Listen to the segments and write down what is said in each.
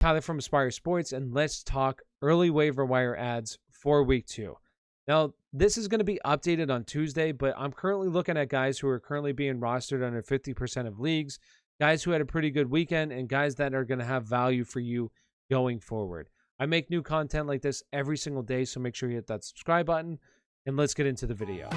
Tyler from Aspire Sports, and let's talk early waiver wire ads for week 2. Now, this is going to be updated on Tuesday, but I'm currently looking at guys who are currently being rostered under 50% of leagues, guys who had a pretty good weekend, and guys that are going to have value for you going forward. I make new content like this every single day, so make sure you hit that subscribe button, and let's get into the video.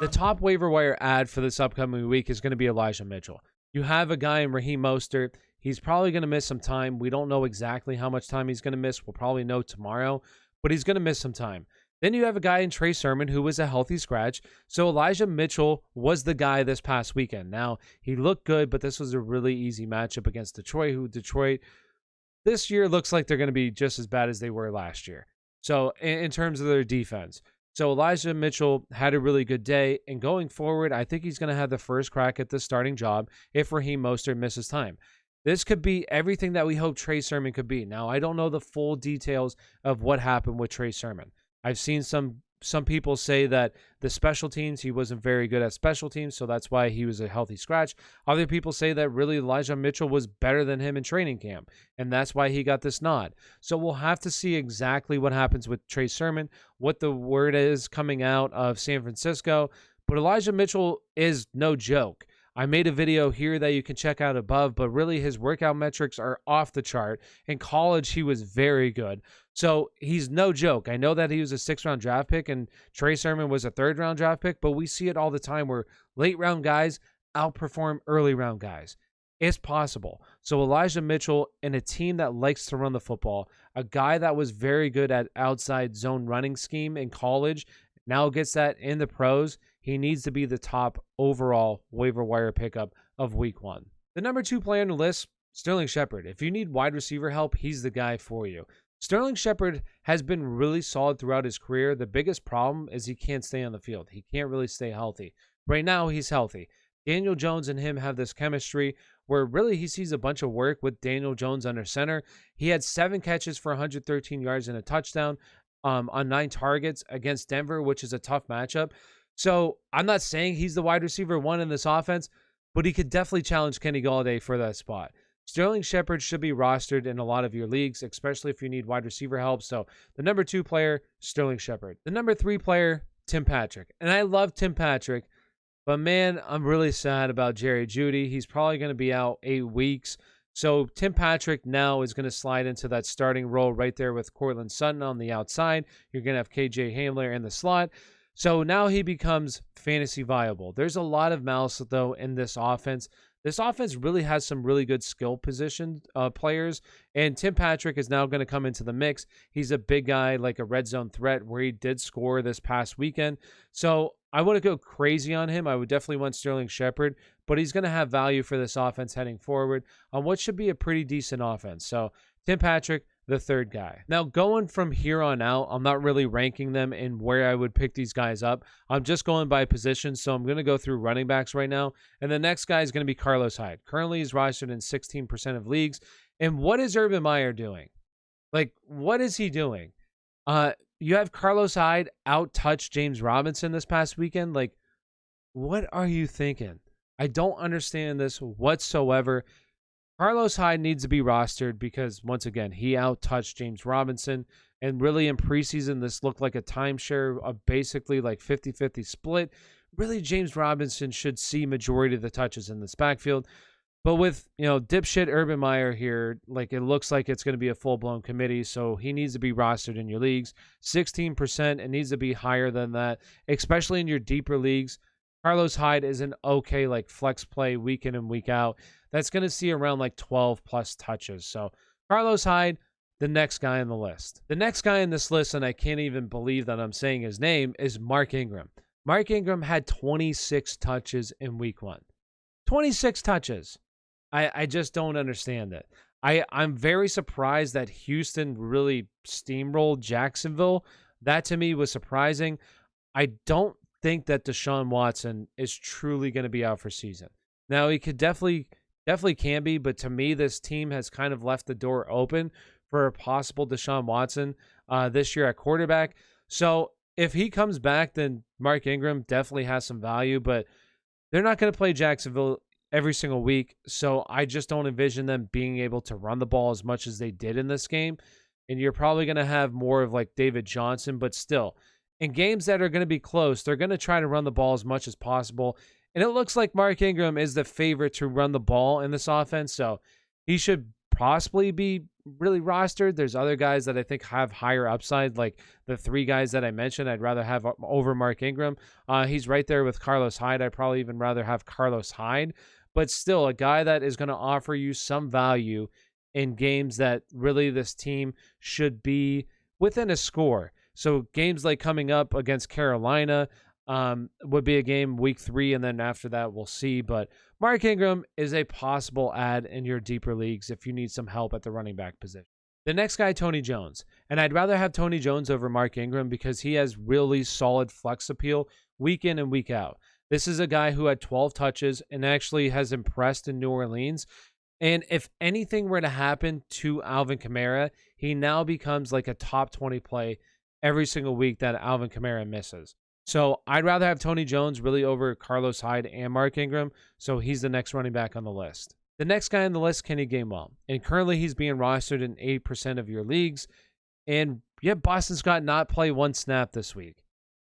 The top waiver wire ad for this upcoming week is going to be Elijah Mitchell. You have a guy in Raheem Mostert. He's probably going to miss some time. We don't know exactly how much time he's going to miss. We'll probably know tomorrow, but he's going to miss some time. Then you have a guy in Trey Sermon who was a healthy scratch. So Elijah Mitchell was the guy this past weekend. Now, he looked good, but this was a really easy matchup against Detroit, who Detroit this year looks like they're going to be just as bad as they were last year. So in terms of their defense. So Elijah Mitchell had a really good day, and going forward, I think he's going to have the first crack at the starting job if Raheem Mostert misses time. This could be everything that we hope Trey Sermon could be. Now, I don't know the full details of what happened with Trey Sermon. I've seen some people say that the special teams, he wasn't very good at special teams, so that's why he was a healthy scratch. Other people say that really Elijah Mitchell was better than him in training camp, and that's why he got this nod. So we'll have to see exactly what happens with Trey Sermon, what the word is coming out of San Francisco. But Elijah Mitchell is no joke. I made a video here that you can check out above, but really his workout metrics are off the chart. In college, he was very good. So he's no joke. I know that he was a 6th-round draft pick and Trey Sermon was a 3rd-round draft pick, but we see it all the time where late-round guys outperform early-round guys. It's possible. So Elijah Mitchell, in a team that likes to run the football, a guy that was very good at outside zone running scheme in college, now gets that in the pros. He needs to be the top overall waiver wire pickup of week 1. The number 2 player on the list, Sterling Shepard. If you need wide receiver help, he's the guy for you. Sterling Shepard has been really solid throughout his career. The biggest problem is he can't stay on the field. He can't really stay healthy. Right now, he's healthy. Daniel Jones and him have this chemistry where really he sees a bunch of work with Daniel Jones under center. He had 7 catches for 113 yards and a touchdown on 9 targets against Denver, which is a tough matchup. So I'm not saying he's the wide receiver 1 in this offense, but he could definitely challenge Kenny Golladay for that spot. Sterling Shepard should be rostered in a lot of your leagues, especially if you need wide receiver help. So the number 2 player, Sterling Shepard. The number 3 player, Tim Patrick. And I love Tim Patrick, but man, I'm really sad about Jerry Jeudy. He's probably going to be out 8 weeks. So Tim Patrick now is going to slide into that starting role right there with Courtland Sutton on the outside. You're going to have KJ Hamler in the slot. So now he becomes fantasy viable. There's a lot of malice, though, in this offense. This offense really has some really good skill position players, and Tim Patrick is now going to come into the mix. He's a big guy, like a red zone threat, where he did score this past weekend. So I want to go crazy on him. I would definitely want Sterling Shepard, but he's going to have value for this offense heading forward on what should be a pretty decent offense. So Tim Patrick, the 3rd guy. Now, going from here on out, I'm not really ranking them in where I would pick these guys up. I'm just going by position, so I'm going to go through running backs right now. And the next guy is going to be Carlos Hyde. Currently, he's rostered in 16% of leagues. And what is Urban Meyer doing? Like, what is he doing? You have Carlos Hyde out-touch James Robinson this past weekend. Like, what are you thinking? I don't understand this whatsoever. Carlos Hyde needs to be rostered because, once again, he out-touched James Robinson. And really in preseason, this looked like a timeshare of basically like 50-50 split. Really, James Robinson should see majority of the touches in this backfield. But with, dipshit Urban Meyer here, like it looks like it's going to be a full-blown committee. So he needs to be rostered in your leagues. 16%, it needs to be higher than that, especially in your deeper leagues. Carlos Hyde is an okay like flex play week in and week out. That's going to see around like 12 plus touches. So Carlos Hyde, the next guy on the list. The next guy on this list, and I can't even believe that I'm saying his name, is Mark Ingram. Mark Ingram had 26 touches in week 1. 26 touches. I just don't understand it. I'm very surprised that Houston really steamrolled Jacksonville. That to me was surprising. I don't think that Deshaun Watson is truly going to be out for season. Now, he could definitely can be, but to me, this team has kind of left the door open for a possible Deshaun Watson this year at quarterback. So if he comes back, then Mark Ingram definitely has some value, but they're not going to play Jacksonville every single week, so I just don't envision them being able to run the ball as much as they did in this game. And you're probably going to have more of like David Johnson, but still, in games that are going to be close, they're going to try to run the ball as much as possible. And it looks like Mark Ingram is the favorite to run the ball in this offense, so he should possibly be really rostered. There's other guys that I think have higher upside, like the 3 guys that I mentioned. I'd rather have over Mark Ingram. He's right there with Carlos Hyde. I'd probably even rather have Carlos Hyde, but still a guy that is going to offer you some value in games that really this team should be within a score. So games like coming up against Carolina would be a game week 3, and then after that we'll see. But Mark Ingram is a possible add in your deeper leagues if you need some help at the running back position. The next guy, Tony Jones. And I'd rather have Tony Jones over Mark Ingram because he has really solid flex appeal week in and week out. This is a guy who had 12 touches and actually has impressed in New Orleans. And if anything were to happen to Alvin Kamara, he now becomes like a top 20 play every single week that Alvin Kamara misses. So I'd rather have Tony Jones really over Carlos Hyde and Mark Ingram. So he's the next running back on the list. The next guy on the list, Kenny Gainwell. And currently he's being rostered in 8% of your leagues. And yet Boston Scott not play 1 snap this week.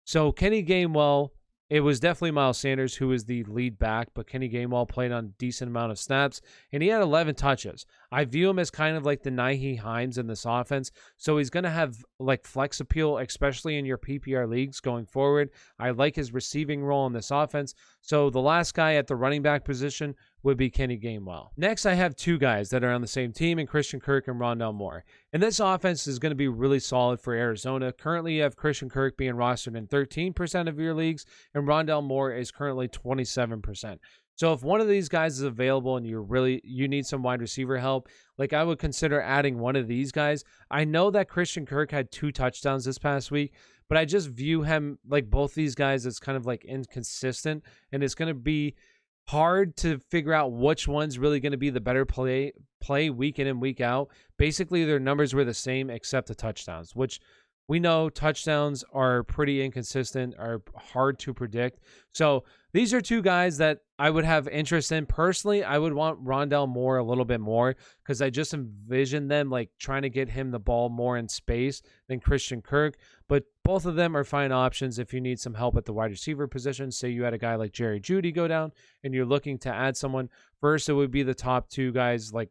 So Kenny Gainwell, it was definitely Miles Sanders who was the lead back, but Kenny Gainwell played on a decent amount of snaps, and he had 11 touches. I view him as kind of like the Nyheim Hines in this offense, so he's going to have like flex appeal, especially in your PPR leagues going forward. I like his receiving role in this offense. So the last guy at the running back position would be Kenny Gainwell. Next, I have 2 guys that are on the same team, in Christian Kirk and Rondale Moore. And this offense is going to be really solid for Arizona. Currently, you have Christian Kirk being rostered in 13% of your leagues, and Rondale Moore is currently 27%. So if one of these guys is available and you need some wide receiver help, like I would consider adding one of these guys. I know that Christian Kirk had 2 touchdowns this past week, but I just view him, like both these guys, as kind of like inconsistent, and it's going to be hard to figure out which one's really going to be the better play week in and week out. Basically, their numbers were the same except the touchdowns, which we know touchdowns are pretty inconsistent, are hard to predict. So these are 2 guys that I would have interest in. Personally, I would want Rondale Moore a little bit more because I just envision them like trying to get him the ball more in space than Christian Kirk. But both of them are fine options if you need some help at the wide receiver position. Say you had a guy like Jerry Jeudy go down and you're looking to add someone. First, it would be the top 2 guys like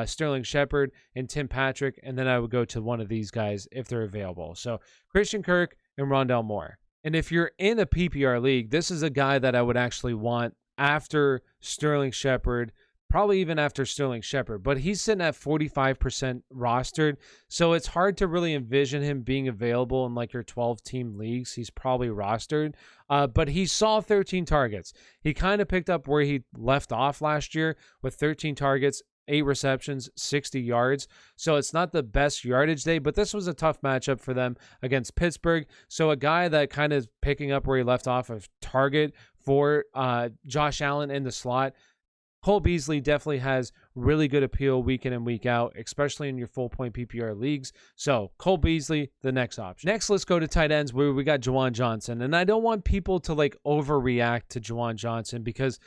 Sterling Shepard and Tim Patrick, and then I would go to one of these guys if they're available. So Christian Kirk and Rondale Moore. And if you're in a PPR league, this is a guy that I would actually want after Sterling Shepard, probably even after Sterling Shepard, but he's sitting at 45% rostered. So it's hard to really envision him being available in like your 12-team leagues. He's probably rostered, but he saw 13 targets. He kind of picked up where he left off last year with 13 targets, 8 receptions, 60 yards. So it's not the best yardage day, but this was a tough matchup for them against Pittsburgh. So a guy that kind of picking up where he left off of target for Josh Allen in the slot. Cole Beasley definitely has really good appeal week in and week out, especially in your full point PPR leagues. So Cole Beasley, the next option. Next, let's go to tight ends where we got Juwan Johnson. And I don't want people to like overreact to Juwan Johnson because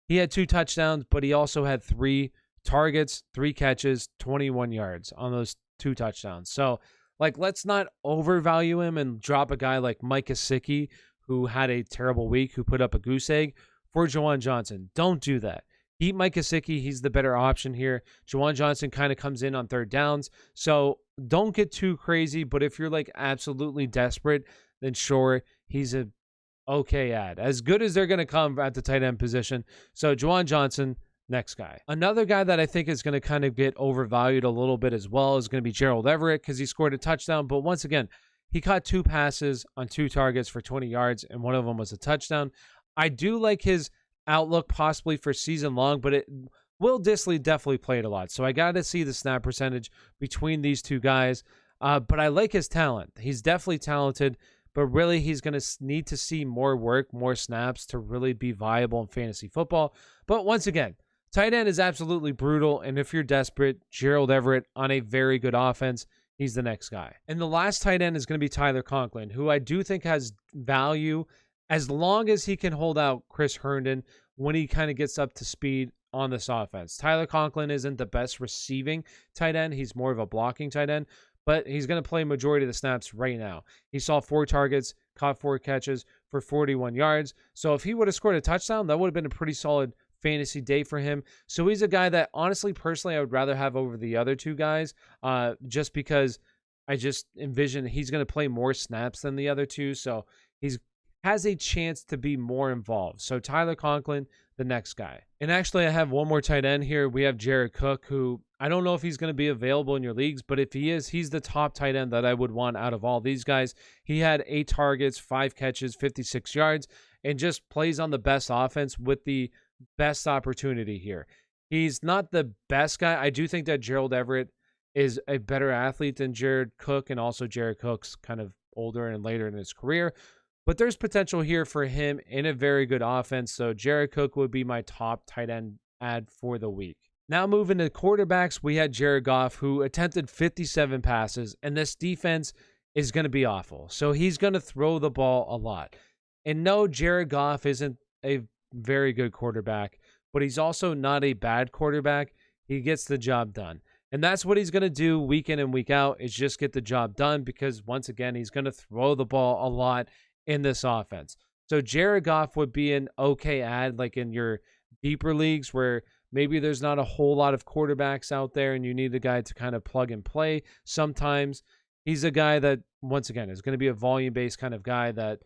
he had 2 touchdowns, but he also had 3 targets, 3 catches, 21 yards on those 2 touchdowns. So like, let's not overvalue him and drop a guy like Mike Gesicki, who had a terrible week, who put up a goose egg for Juwan Johnson. Don't do that. Keep Mike Gesicki. He's the better option here. Juwan Johnson kind of comes in on 3rd downs. So don't get too crazy, but if you're like absolutely desperate, then sure, he's a okay ad. As good as they're going to come at the tight end position. So Juwan Johnson, next guy. Another guy that I think is going to kind of get overvalued a little bit as well is going to be Gerald Everett because he scored a touchdown. But once again, he caught 2 passes on 2 targets for 20 yards, and one of them was a touchdown. I do like his outlook possibly for season long, but Will Dissly definitely played a lot. So I got to see the snap percentage between these 2 guys. But I like his talent. He's definitely talented, but really he's going to need to see more work, more snaps to really be viable in fantasy football. But once again, tight end is absolutely brutal, and if you're desperate, Gerald Everett on a very good offense, he's the next guy. And the last tight end is going to be Tyler Conklin, who I do think has value as long as he can hold out Chris Herndon, when he kind of gets up to speed on this offense. Tyler Conklin isn't the best receiving tight end. He's more of a blocking tight end, but he's going to play majority of the snaps right now. He saw 4 targets, caught 4 catches for 41 yards. So if he would have scored a touchdown, that would have been a pretty solid fantasy day for him. So he's a guy that honestly, personally, I would rather have over the other 2 guys, just because I just envision he's going to play more snaps than the other 2. So he's has a chance to be more involved. So Tyler Conklin, the next guy. And actually, I have one more tight end here. We have Jared Cook, who I don't know if he's going to be available in your leagues, but if he is, he's the top tight end that I would want out of all these guys. He had 8 targets, 5 catches, 56 yards, and just plays on the best offense with the best opportunity here. He's not the best guy. I do think that Gerald Everett is a better athlete than Jared Cook, and also Jared Cook's kind of older and later in his career. But there's potential here for him in a very good offense. So Jared Cook would be my top tight end add for the week. Now moving to quarterbacks, we had Jared Goff, who attempted 57 passes, and this defense is going to be awful. So he's going to throw the ball a lot. And no, Jared Goff isn't a very good quarterback, but he's also not a bad quarterback. He gets the job done. And that's what he's going to do week in and week out, is just get the job done, because once again, he's going to throw the ball a lot in this offense. So Jared Goff would be an okay add, like in your deeper leagues where maybe there's not a whole lot of quarterbacks out there and you need a guy to kind of plug and play. Sometimes he's a guy that, once again, is going to be a volume-based kind of guy that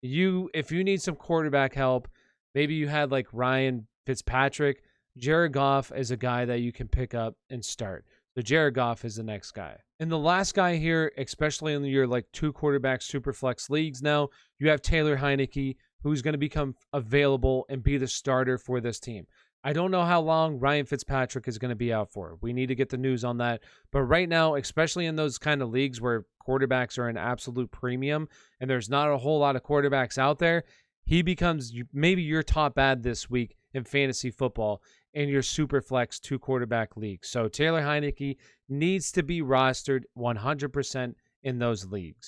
if you need some quarterback help, maybe you had like Ryan Fitzpatrick, Jared Goff is a guy that you can pick up and start. So Jared Goff is the next guy. And the last guy here, especially in your like 2 quarterback super flex leagues now, you have Taylor Heinecke, who's going to become available and be the starter for this team. I don't know how long Ryan Fitzpatrick is going to be out for. We need to get the news on that. But right now, especially in those kind of leagues where quarterbacks are an absolute premium and there's not a whole lot of quarterbacks out there, he becomes maybe your top add this week in fantasy football in your super flex 2 quarterback league. So Taylor Heinecke needs to be rostered 100% in those leagues.